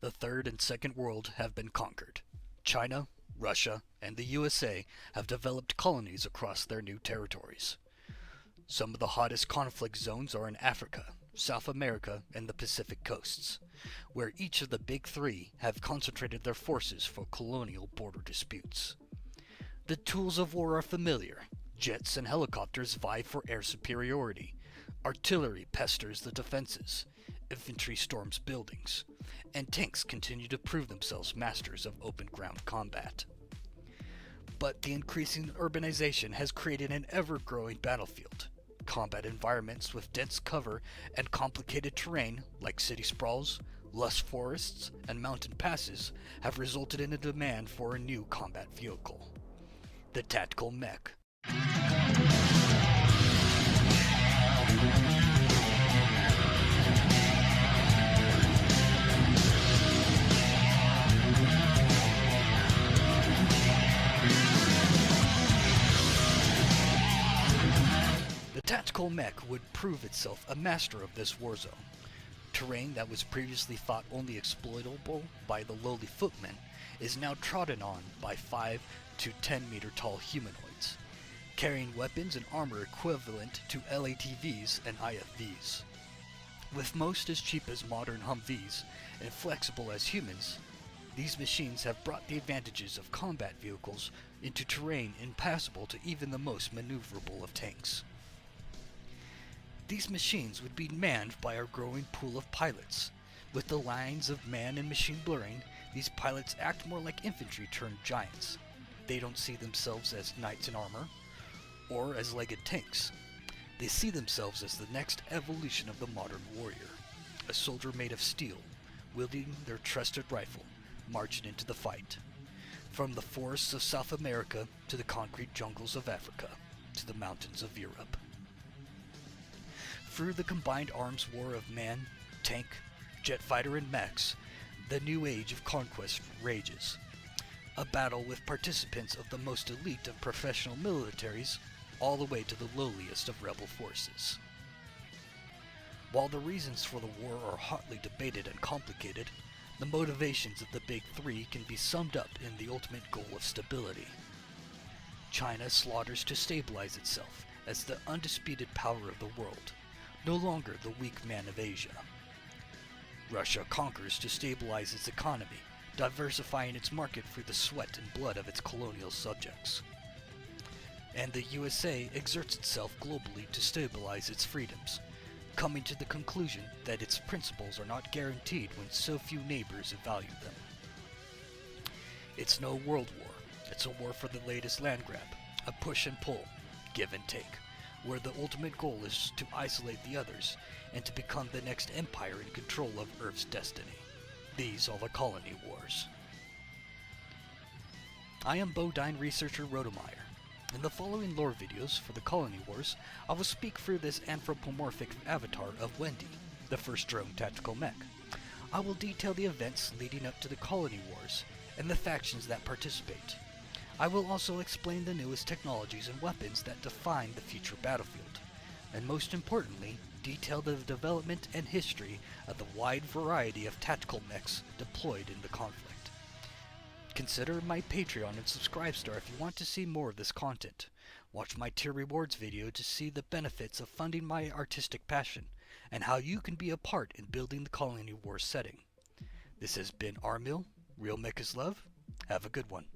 The Third and Second World have been conquered. China, Russia, and the USA have developed colonies across their new territories. Some of the hottest conflict zones are in Africa, South America, and the Pacific coasts, where each of the big three have concentrated their forces for colonial border disputes. The tools of war are familiar. Jets and helicopters vie for air superiority. Artillery pesters the defenses. Infantry storms buildings. And tanks continue to prove themselves masters of open ground combat. But the increasing urbanization has created an ever-growing battlefield. Combat environments with dense cover and complicated terrain, like city sprawls, lush forests, and mountain passes, have resulted in a demand for a new combat vehicle: the tactical mech. The tactical mech would prove itself a master of this war zone. Terrain that was previously thought only exploitable by the lowly footmen is now trodden on by 5 to 10 meter tall humanoids, carrying weapons and armor equivalent to LATVs and IFVs. With most as cheap as modern Humvees and flexible as humans, these machines have brought the advantages of combat vehicles into terrain impassable to even the most maneuverable of tanks. These machines would be manned by our growing pool of pilots. With the lines of man and machine blurring, these pilots act more like infantry turned giants. They don't see themselves as knights in armor, or as legged tanks. They see themselves as the next evolution of the modern warrior, a soldier made of steel, wielding their trusted rifle, marching into the fight. From the forests of South America to the concrete jungles of Africa, to the mountains of Europe. Through the combined arms war of man, tank, jet fighter, and mechs, the new age of conquest rages. A battle with participants of the most elite of professional militaries, all the way to the lowliest of rebel forces. While the reasons for the war are hotly debated and complicated, the motivations of the big three can be summed up in the ultimate goal of stability. China slaughters to stabilize itself as the undisputed power of the world, no longer the weak man of Asia. Russia conquers to stabilize its economy, diversifying its market through the sweat and blood of its colonial subjects. And the USA exerts itself globally to stabilize its freedoms, coming to the conclusion that its principles are not guaranteed when so few neighbors value them. It's no world war, it's a war for the latest land grab, a push and pull, give and take, where the ultimate goal is to isolate the others and to become the next empire in control of Earth's destiny. These are the colony wars. I am Bodine researcher Rodemeyer. In the following lore videos for the colony wars, I will speak through this anthropomorphic avatar of Wendy, the first drone tactical mech. I will detail the events leading up to the colony wars and the factions that participate. I will also explain the newest technologies and weapons that define the future battlefield, and most importantly, detail the development and history of the wide variety of tactical mechs deployed in the conflict. Consider my Patreon and Subscribestar if you want to see more of this content. Watch my tier rewards video to see the benefits of funding my artistic passion, and how you can be a part in building the colony war setting. This has been Armil, Real Mech is Love. Have a good one.